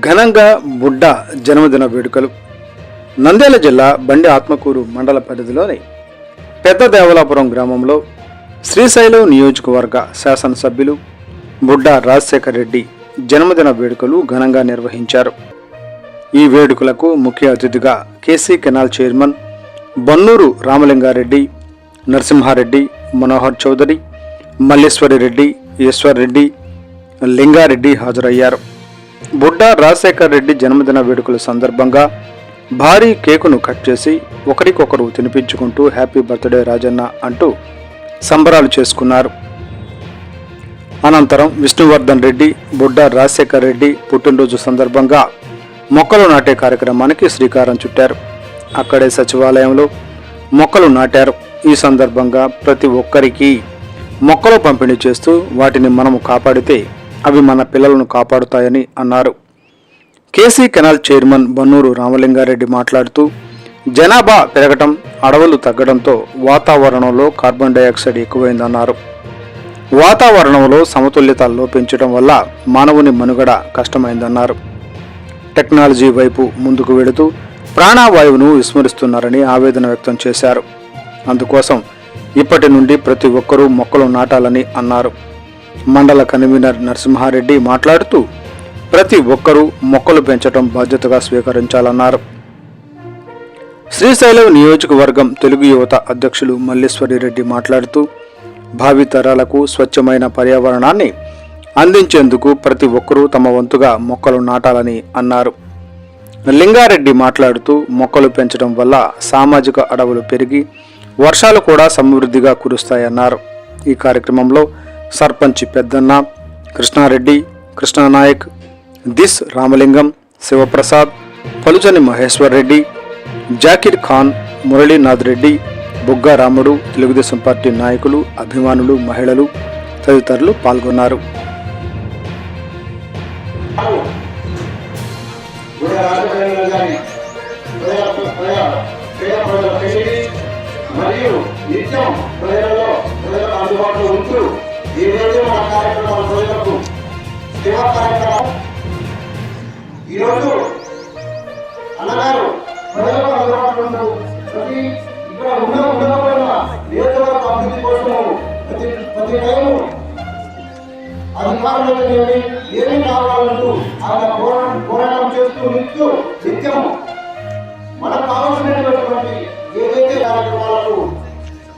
ఘనంగా బుడ్డ జన్మదిన వేడుకలు. నంద్యాల జిల్లా బండి ఆత్మకూరు మండల పరిధిలోని పెద్ద దేవలాపురం గ్రామంలో శ్రీశైలం నియోజకవర్గ శాసనసభ్యులు బుడ్డ రాజశేఖర్ రెడ్డి జన్మదిన వేడుకలు ఘనంగా నిర్వహించారు. ఈ వేడుకలకు ముఖ్య అతిథిగా KC canal chairman Bannuru Ramalingareddy, Narasimhareddy, Manohar Chowdary, Malleswari Reddy, Eshwar Reddy, Lingareddy హాజరయ్యారు. బుడ్డ రాజశేఖర్ రెడ్డి జన్మదిన వేడుకల సందర్భంగా భారీ కేకును కట్ చేసి ఒకరికొకరు తినిపించుకుంటూ హ్యాపీ బర్త్డే రాజన్న అంటూ సంబరాలు చేసుకున్నారు. అనంతరం విష్ణువర్ధన్ రెడ్డి బుడ్డ రాజశేఖర్ రెడ్డి పుట్టినరోజు సందర్భంగా మొక్కలు నాటే కార్యక్రమానికి శ్రీకారం చుట్టారు. అక్కడే సచివాలయంలో మొక్కలు నాటారు. ఈ సందర్భంగా ప్రతి ఒక్కరికి మొక్కలు పంపిణీ చేస్తూ వాటిని మనము కాపాడితే అవి మన పిల్లలను కాపాడుతాయని అన్నారు. KC canal chairman Bannuru Ramalingareddy మాట్లాడుతూ జనాభా పెరగటం, అడవులు తగ్గడంతో వాతావరణంలో కార్బన్ డైఆక్సైడ్ ఎక్కువైందన్నారు. వాతావరణంలో సమతుల్యత లోపించడం వల్ల మానవుని మనుగడ కష్టమైందన్నారు. టెక్నాలజీ వైపు ముందుకు వెళుతూ ప్రాణవాయువును విస్మరిస్తున్నారని ఆవేదన వ్యక్తం చేశారు. అందుకోసం ఇప్పటి నుండి ప్రతి ఒక్కరూ మొక్కలు నాటాలని అన్నారు. మండల కన్వీనర్ నరసింహారెడ్డి మాట్లాడుతూ ప్రతి ఒక్కరూ మొక్కలు పెంచడం బాధ్యతగా స్వీకరించాలన్నారు. శ్రీశైలం నియోజకవర్గం తెలుగు యువత అధ్యక్షులు మల్లేశ్వరి రెడ్డి మాట్లాడుతూ భావితరాలకు స్వచ్ఛమైన పర్యావరణాన్ని అందించేందుకు ప్రతి ఒక్కరూ తమ వంతుగా మొక్కలు నాటాలని అన్నారు. లింగారెడ్డి మాట్లాడుతూ మొక్కలు పెంచడం వల్ల సామాజిక అడవులు పెరిగి వర్షాలు కూడా సమృద్ధిగా కురుస్తాయన్నారు. ఈ కార్యక్రమంలో సర్పంచ్ పెద్దన్న, కృష్ణారెడ్డి, కృష్ణానాయక్, దిస్ రామలింగం, శివప్రసాద్, పలుచని మహేశ్వర్ రెడ్డి, జాకిర్ ఖాన్, మురళీనాథ్ రెడ్డి, బుగ్గా రాముడు, తెలుగుదేశం పార్టీ నాయకులు, అభిమానులు, మహిళలు తదితరులు పాల్గొన్నారు. మరియు నిత్యం ప్రజలకు అందుబాటులో ఉంటూ ఈ రోజు మన కార్యక్రమాల ప్రజలకు సేవా కార్యక్రమం ఈరోజు అన్నగారు ప్రజలకు అందుబాటులో ఉంటూ ప్రతి ఇక్కడ ఉండకపోయిన నియోజకవర్గ అభివృద్ధి కోసము ప్రతి టైము అధికారులకు ఏమీ కావాలంటూ ఆయన పోరాటం చేస్తూ నిత్యం మనకు కావాల్సినటువంటి ఏదైతే కార్యక్రమాలకు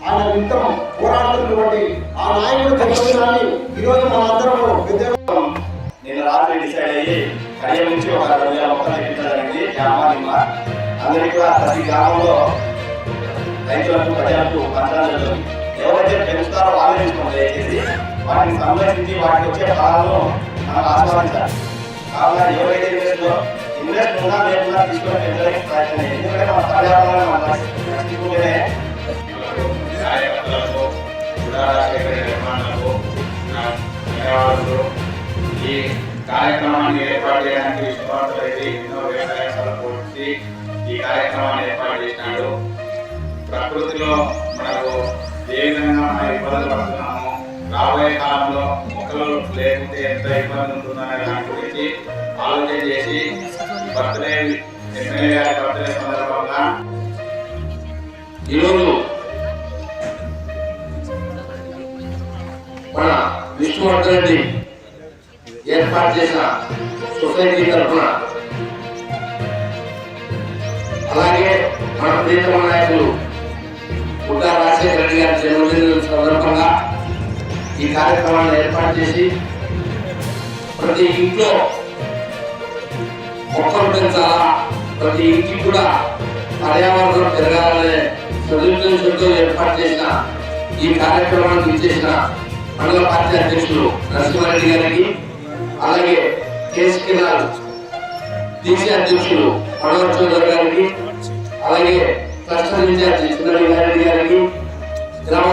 ఆయన నిత్యం పోరాడుతున్నటువంటి ఆ నాయకుడు జన్మదినాన్ని ఈరోజు మనందరము నేను రాత్రి డిసైడ్ అయ్యి కడియం నుంచి ఒక 2,000 మొక్కలు తెప్పించడానికి అందరికీ కూడా ప్రతి గ్రామంలో రైతులకు ప్రజలకు పంచాలు జరుగుతుంది. ఎవరైతే పెంచుతారో వాళ్ళే తీసుకోండి. దయచేసి వాటిని సంరక్షించి వాటికి వచ్చే ఫలాలను మనం ఆస్వాదించాలి. కావున ఎవరైతే ఇన్వెస్ట్ ఉన్నా లేకుండా తీసుకొని పెంచడానికి ప్రయత్నం చేయాలి. ఎందుకంటే మన పర్యావరణాన్ని మనం రక్షించుకుంటేనే ఈ కార్యక్రమాన్ని ఏర్పాటు చేయడానికి విష్ణువర్ధన్ రెడ్డి ఎన్నో వ్యవసాయ సలహాలు వచ్చి ఈ కార్యక్రమాన్ని ఏర్పాటు చేసినాడు. ప్రకృతిలో మనకు ఏ విధంగా మనం ఇబ్బందులు పడుతున్నాము, రాబోయే కాలంలో మొక్కలు లేకుంటే ఎంత ఇబ్బంది ఉంటుందనే దాని గురించి ఆలోచన చేసి బర్త్డే ఎమ్మెల్యే గారి బర్త్డే సందర్భంగా ఈరోజు మన విష్ణువర్ధన్ రెడ్డి ఏర్పాటు చేసిన సొసైటీ తరఫున అలాగే మన ప్రియతమ నాయకులు బుడ్డ రాజశేఖర రెడ్డి గారి జన్మదిన సందర్భంగా ఈ కార్యక్రమాన్ని ఏర్పాటు చేసి ప్రతి ఇంట్లో మొక్కలు పెంచాలా, ప్రతి ఇంటికి కూడా పర్యావరణం పెరగాలనే సదుద్దేశంతో ఏర్పాటు చేసిన ఈ కార్యక్రమానికి ఇచ్చేసిన మండల పార్టీ అధ్యక్షులు నరసింహారెడ్డి గారికి, అలాగే కేసీ కెనాల్ డీసీ అధ్యక్షులు మనోహర్ చౌదరి గారికి, అలాగే క్లస్టర్ ఇన్ఛార్జి సుందరి గారికి, గ్రామ